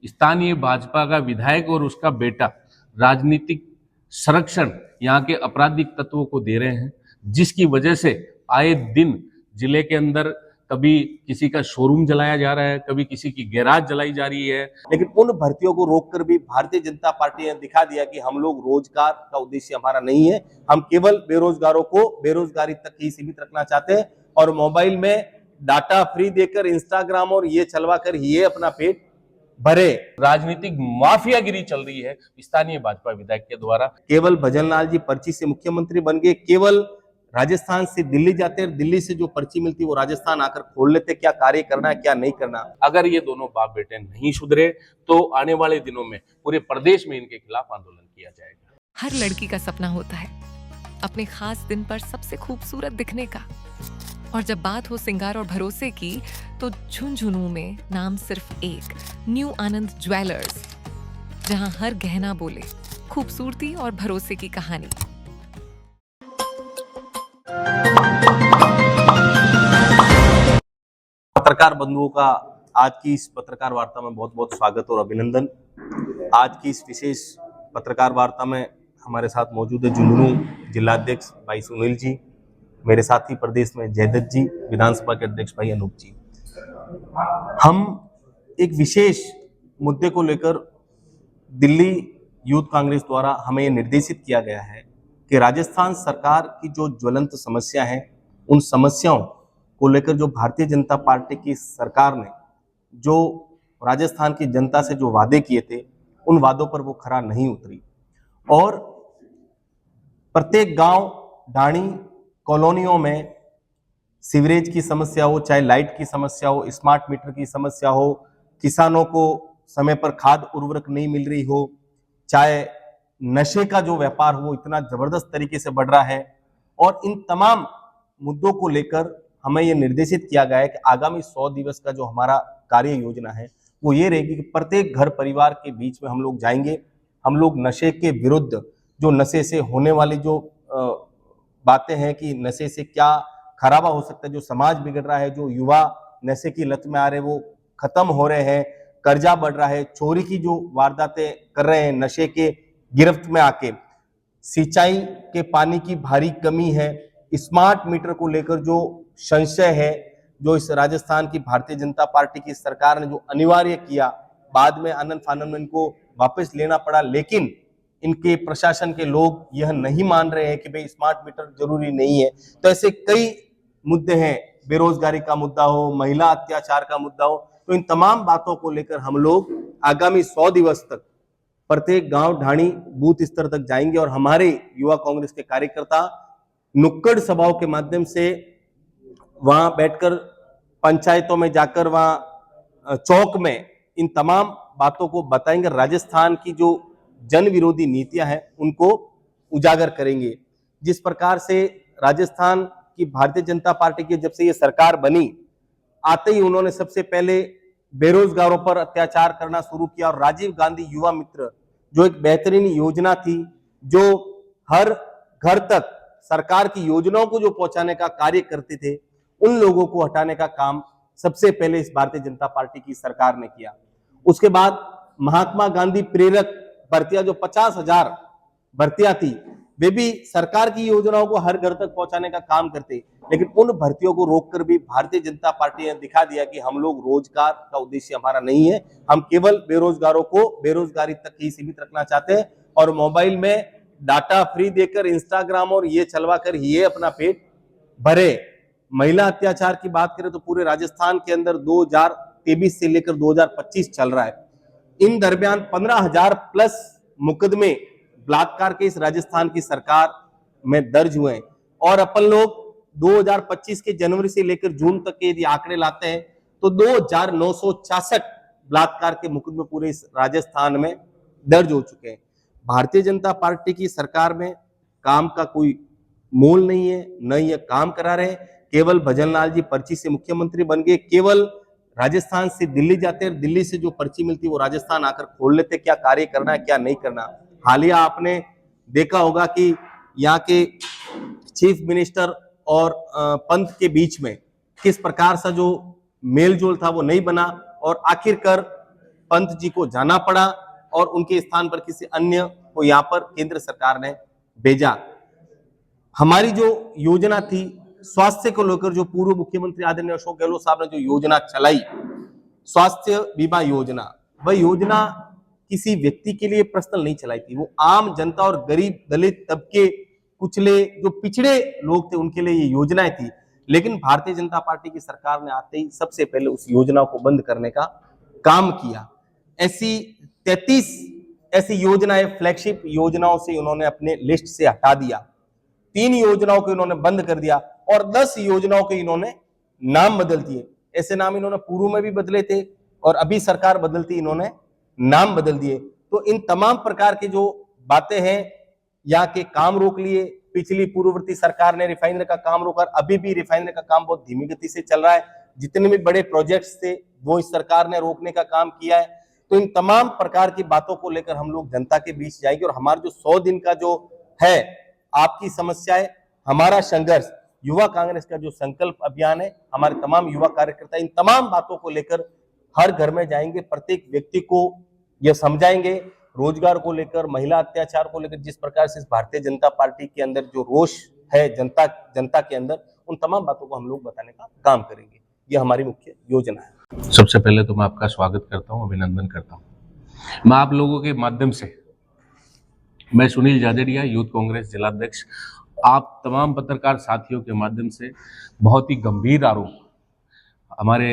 स्थानीय भाजपा का विधायक और उसका बेटा राजनीतिक संरक्षण यहाँ के आपराधिक तत्वों को दे रहे हैं, जिसकी वजह से आए दिन जिले के अंदर कभी किसी का शोरूम जलाया जा रहा है, कभी किसी की गैराज जलाई जा रही है। लेकिन उन भर्तियों को रोककर भी भारतीय जनता पार्टी ने दिखा दिया कि हम लोग रोजगार का उद्देश्य हमारा नहीं है, हम केवल बेरोजगारों को बेरोजगारी तक ही सीमित रखना चाहते हैं और मोबाइल में डाटा फ्री देकर इंस्टाग्राम और ये चलवा कर ये अपना पेट भरे। राजनीतिक माफियागिरी चल रही है स्थानीय भाजपा विधायक के द्वारा। केवल भजनलाल जी पर्ची से मुख्यमंत्री बन गए, केवल राजस्थान से दिल्ली जाते हैं, दिल्ली से जो पर्ची मिलती है वो राजस्थान आकर खोल लेते, क्या कार्य करना है क्या नहीं करना। अगर ये दोनों बाप बेटे नहीं सुधरे तो आने वाले दिनों में पूरे प्रदेश में इनके खिलाफ आंदोलन किया जाएगा। हर लड़की का सपना होता है अपने खास दिन पर सबसे खूबसूरत दिखने का, और जब बात हो सिंगार और भरोसे की तो झुंझुनू में नाम सिर्फ एक, न्यू आनंद ज्वेलर्स, जहां हर गहना बोले खूबसूरती और भरोसे की कहानी। पत्रकार बंधुओं का आज की इस पत्रकार वार्ता में बहुत बहुत स्वागत और अभिनंदन। आज की इस विशेष पत्रकार वार्ता में हमारे साथ मौजूद है झुंझुनू जिलाध्यक्ष भाई सुनील जी, मेरे साथी प्रदेश में जयदत्त जी, विधानसभा के अध्यक्ष भाई अनूप जी। हम एक विशेष मुद्दे को लेकर दिल्ली यूथ कांग्रेस द्वारा हमें यह निर्देशित किया गया है कि राजस्थान सरकार की जो ज्वलंत समस्या है, उन समस्याओं को लेकर जो भारतीय जनता पार्टी की सरकार ने जो राजस्थान की जनता से जो वादे किए थे, उन वादों पर वो खरा नहीं उतरी और प्रत्येक गांव, ढाणी, कॉलोनियों में सीवरेज की समस्या हो, चाहे लाइट की समस्या हो, स्मार्ट मीटर की समस्या हो, किसानों को समय पर खाद उर्वरक नहीं मिल रही हो, चाहे नशे का जो व्यापार हो इतना जबरदस्त तरीके से बढ़ रहा है, और इन तमाम मुद्दों को लेकर हमें यह निर्देशित किया गया है कि आगामी 100 दिवस का जो हमारा कार्य योजना है वो ये रहेगी कि प्रत्येक घर परिवार के बीच में हम लोग जाएंगे। हम लोग नशे के विरुद्ध, जो नशे से होने वाली जो बातें हैं कि नशे से क्या खराबा हो सकता है, जो समाज बिगड़ रहा है, जो युवा नशे की लत में आ रहे हैं वो खत्म हो रहे हैं, कर्जा बढ़ रहा है, चोरी की जो वारदातें कर रहे हैं नशे के गिरफ्त में आके, सिंचाई के पानी की भारी कमी है, स्मार्ट मीटर को लेकर जो संशय है, जो इस राजस्थान की भारतीय जनता पार्टी की सरकार ने जो अनिवार्य किया, बाद में आनंद फानंद में इनको वापस लेना पड़ा, लेकिन इनके प्रशासन के लोग यह नहीं मान रहे हैं कि भाई स्मार्ट मीटर जरूरी नहीं है। तो ऐसे कई मुद्दे हैं, बेरोजगारी का मुद्दा हो, महिला अत्याचार का मुद्दा हो, तो इन तमाम बातों को लेकर हम लोग आगामी 100 दिवस तक प्रत्येक गांव, ढाणी, बूथ स्तर तक जाएंगे और हमारे युवा कांग्रेस के कार्यकर्ता नुक्कड़ सभाओं के माध्यम से वहां बैठकर, पंचायतों में जाकर, वहां चौक में इन तमाम बातों को बताएंगे। राजस्थान की जो जन विरोधी नीतियां हैं उनको उजागर करेंगे। जिस प्रकार से राजस्थान की भारतीय जनता पार्टी की जब से ये सरकार बनी, आते ही उन्होंने सबसे पहले बेरोजगारों पर अत्याचार करना शुरू किया और राजीव गांधी युवा मित्र जो एक बेहतरीन योजना थी, जो हर घर तक सरकार की योजनाओं को जो पहुंचाने का कार्य करते थे, उन लोगों को हटाने का काम सबसे पहले इस भारतीय जनता पार्टी की सरकार ने किया। उसके बाद महात्मा गांधी प्रेरक भर्तियां, जो 50,000 भर्तियां थी, वे भी सरकार की योजनाओं को हर घर तक पहुंचाने का काम करते, लेकिन उन भर्तियों को रोककर भी भारतीय जनता पार्टी ने दिखा दिया कि हम लोग रोजगार का उद्देश्य हमारा नहीं है, हम केवल बेरोजगारों को बेरोजगारी तक ही सीमित रखना चाहते हैं और मोबाइल में डाटा फ्री देकर इंस्टाग्राम और ये चलवा कर ये अपना पेट भरे। महिला अत्याचार की बात करें तो पूरे राजस्थान के अंदर 2023 से लेकर 2025 चल रहा है, इन दरमियान 15,000 प्लस मुकदमे बलात्कार के इस राजस्थान की सरकार में दर्ज हुए हैं और अपन लोग 2025 के जनवरी से लेकर जून तक के यदि आंकड़े लाते हैं तो 2,966 बलात्कार के मुकदमे पूरे इस राजस्थान में दर्ज हो चुके हैं। भारतीय जनता पार्टी की सरकार में काम का कोई मोल नहीं है, न ये काम करा रहे, केवल भजनलाल जी पर्ची से मुख्यमंत्री बन गए, केवल राजस्थान से दिल्ली जाते हैं, दिल्ली से जो पर्ची मिलती है वो राजस्थान आकर खोल लेते, क्या कार्य करना है क्या नहीं करना। हालिया आपने देखा होगा कि यहाँ के चीफ मिनिस्टर और पंत के बीच में किस प्रकार सा जो मेल जोल था वो नहीं बना और आखिरकार पंत जी को जाना पड़ा और उनके स्थान पर किसी अन्य को यहाँ पर केंद्र सरकार ने भेजा। हमारी जो योजना थी स्वास्थ्य को लेकर, जो पूर्व मुख्यमंत्री आदरणीय अशोक गहलोत साहब ने जो योजना चलाई, स्वास्थ्य बीमा योजना, वह योजना किसी व्यक्ति के लिए पर्सनल नहीं चलाई थी, वो आम जनता और गरीब दलित तबके, कुचले जो पिछड़े लोग थे उनके लिए ये योजनाएं थी। लेकिन भारतीय जनता पार्टी की सरकार ने आते ही सबसे पहले उस योजना को बंद करने का काम किया। ऐसी 33 ऐसी योजनाएं, फ्लैगशिप योजनाओं से उन्होंने अपने लिस्ट से हटा दिया, 3 योजनाओं को इन्होंने बंद कर दिया और 10 योजनाओं के इन्होंने नाम बदल दिए। ऐसे नाम इन्होंने पूर्व में भी बदले थे और अभी सरकार बदलती इन्होंने नाम बदल दिए। तो इन तमाम प्रकार की जो बातें हैं, यहाँ के काम रोक लिए। पिछली पूर्ववर्ती सरकार ने रिफाइनरी का काम रोका, अभी भी रिफाइनरी का काम बहुत धीमी गति से चल रहा है। जितने भी बड़े प्रोजेक्ट्स थे वो इस सरकार ने रोकने का काम किया है। तो इन तमाम प्रकार की बातों को लेकर हम लोग जनता के बीच जाएंगे और हमारा जो 100 दिन का जो है, आपकी समस्याएं, हमारा संघर्ष, युवा कांग्रेस का जो संकल्प अभियान है, हमारे तमाम युवा कार्यकर्ता इन तमाम बातों को लेकर हर घर में जाएंगे, प्रत्येक व्यक्ति को यह समझाएंगे, रोजगार को लेकर, महिला अत्याचार को लेकर जिस प्रकार से भारतीय जनता पार्टी के अंदर जो रोष है जनता के अंदर, उन तमाम बातों को हम लोग बताने का काम करेंगे। ये हमारी मुख्य योजना है। सबसे पहले तो मैं आपका स्वागत करता हूं, अभिनंदन करता हूं। मैं आप लोगों के माध्यम से, मैं सुनील जादेड़िया, यूथ कांग्रेस जिलाध्यक्ष, आप तमाम पत्रकार साथियों के माध्यम से बहुत ही गंभीर आरोप हमारे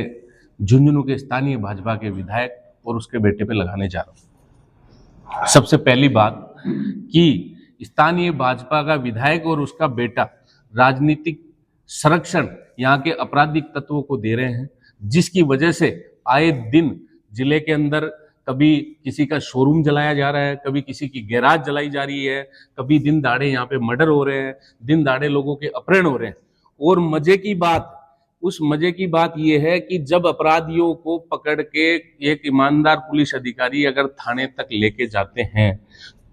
झुंझुनू के स्थानीय भाजपा के विधायक और उसके बेटे पे लगाने जा रहा हूं। सबसे पहली बात कि स्थानीय भाजपा का विधायक और उसका बेटा राजनीतिक संरक्षण यहाँ के आपराधिक तत्वों को दे रहे हैं, जिसकी वजह से आए दिन जिले के अंदर कभी किसी का शोरूम जलाया जा रहा है, कभी किसी की गैराज जलाई जा रही है, कभी दिन दहाड़े यहाँ पे मर्डर हो रहे हैं, दिन दहाड़े लोगों के अपहरण हो रहे हैं। और मजे की बात यह है कि जब अपराधियों को पकड़ के एक ईमानदार पुलिस अधिकारी अगर थाने तक लेके जाते हैं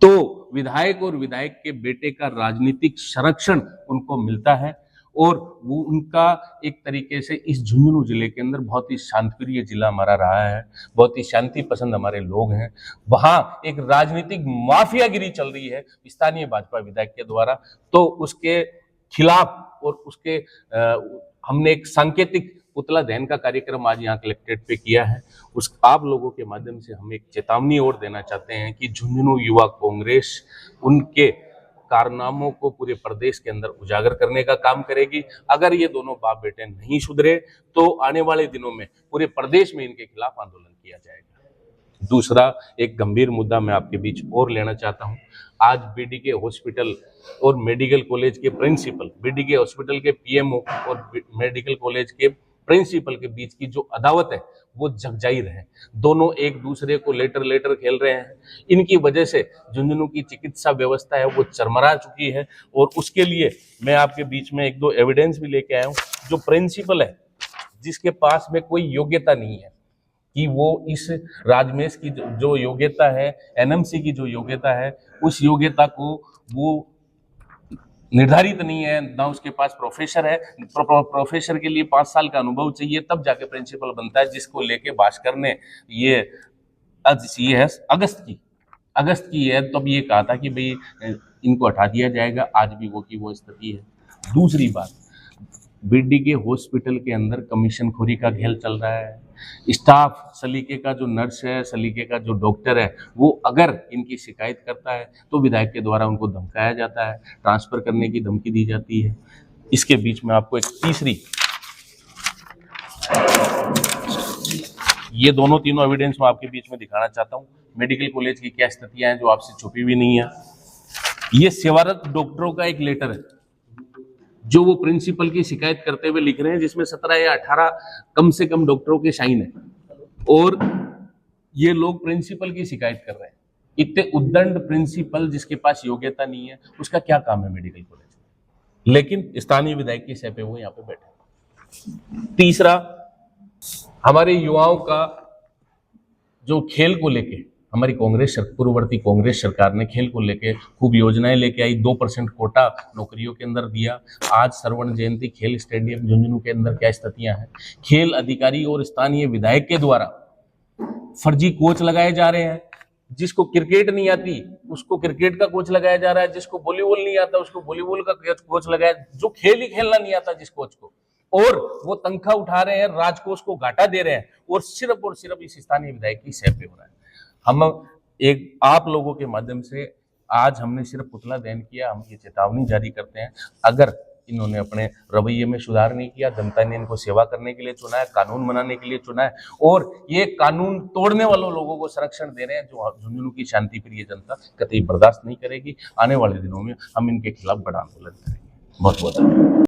तो विधायक और विधायक के बेटे का राजनीतिक संरक्षण उनको मिलता है और वो उनका एक तरीके से इस झुंझुनू जिले के अंदर बहुत ही शांतिप्रिय जिला हमारा रहा है, बहुत ही शांति पसंद हमारे लोग हैं। वहाँ एक राजनीतिक माफियागिरी चल रही है स्थानीय भाजपा विधायक के द्वारा, तो उसके खिलाफ और उसके हमने एक सांकेतिक पुतला दहन का कार्यक्रम आज यहाँ कलेक्ट्रेट पे किया है। उस आप लोगों के माध्यम से हम एक चेतावनी और देना चाहते हैं कि झुंझुनू युवा कांग्रेस उनके कारनामों को पूरे प्रदेश के अंदर उजागर करने का काम करेगी। अगर ये दोनों बाप बेटे नहीं सुधरे तो आने वाले दिनों में पूरे प्रदेश में इनके खिलाफ आंदोलन किया जाएगा। दूसरा एक गंभीर मुद्दा मैं आपके बीच और लेना चाहता हूं। आज बीडीके हॉस्पिटल और मेडिकल कॉलेज के प्रिंसिपल, बीडीके हॉस्पिटल के पीएमओ और मेडिकल कॉलेज के प्रिंसिपल के बीच की जो अदावत है वो जगजाहिर है। दोनों एक दूसरे को लेटर खेल रहे हैं। इनकी वजह से झुंझुनू की चिकित्सा व्यवस्था है वो चरमरा चुकी है और उसके लिए मैं आपके बीच में 1-2 एविडेंस भी लेके आया हूँ। जो प्रिंसिपल है जिसके पास में कोई योग्यता नहीं है कि वो इस राजमेश की जो योग्यता है, एनएमसी की जो योग्यता है, उस योग्यता को वो निर्धारित नहीं है, ना उसके पास प्रोफेसर है। प्रोफेसर के लिए 5 साल का अनुभव चाहिए तब जाके प्रिंसिपल बनता है, जिसको लेके भास्कर ने ये है अगस्त की है, तब ये कहा था कि भाई इनको हटा दिया जाएगा। आज भी वो की वो स्थिति है। दूसरी बात, बीडीके हॉस्पिटल के अंदर कमीशन-खोरी का खेल चल रहा है। स्टाफ, सलीके का जो नर्स है, सलीके का जो डॉक्टर है, वो अगर इनकी शिकायत करता है तो विधायक के द्वारा उनको धमकाया जाता है, ट्रांसफर करने की धमकी दी जाती है। इसके बीच में आपको एक तीसरी, ये तीनों एविडेंस मैं आपके बीच में दिखाना चाहता हूँ। मेडिकल कॉलेज की क्या स्थितियां हैं जो आपसे छुपी हुई नहीं है। ये सेवारत डॉक्टरों का एक लेटर है जो वो प्रिंसिपल की शिकायत करते हुए लिख रहे हैं, जिसमें 17 या 18 कम से कम डॉक्टरों के साइन है और ये लोग प्रिंसिपल की शिकायत कर रहे हैं। इतने उद्दंड प्रिंसिपल जिसके पास योग्यता नहीं है, उसका क्या काम है मेडिकल कॉलेज में? लेकिन स्थानीय विधायक की सह पे वो यहाँ पे बैठे। तीसरा, हमारे युवाओं का जो खेल को लेके हमारी पूर्ववर्ती कांग्रेस सरकार ने खेल को लेके खूब योजनाएं लेके आई। 2% कोटा नौकरियों के अंदर दिया। आज श्रवण जयंती खेल स्टेडियम झुंझुनू के अंदर क्या स्थितियां हैं? खेल अधिकारी और स्थानीय विधायक के द्वारा फर्जी कोच लगाए जा रहे हैं, जिसको क्रिकेट नहीं आती उसको क्रिकेट का कोच लगाया जा रहा है, जिसको वॉलीबॉल नहीं आता उसको वॉलीबॉल का कोच लगाया, जो खेल ही खेलना नहीं आता जिस कोच को, और वो तनख्वाह उठा रहे हैं, राजकोष को घाटा दे रहे हैं, और सिर्फ इस स्थानीय विधायक की सेब पे हो रहा है। हम एक आप लोगों के माध्यम से आज हमने सिर्फ पुतला दहन किया, हम ये चेतावनी जारी करते हैं, अगर इन्होंने अपने रवैये में सुधार नहीं किया, जनता ने इनको सेवा करने के लिए चुना है, कानून बनाने के लिए चुना है, और ये कानून तोड़ने वालों लोगों को संरक्षण दे रहे हैं, जो झुंझुनू की शांति प्रिय जनता कतई बर्दाश्त नहीं करेगी। आने वाले दिनों में हम इनके खिलाफ बड़ा आंदोलन करेंगे। बहुत बहुत धन्यवाद।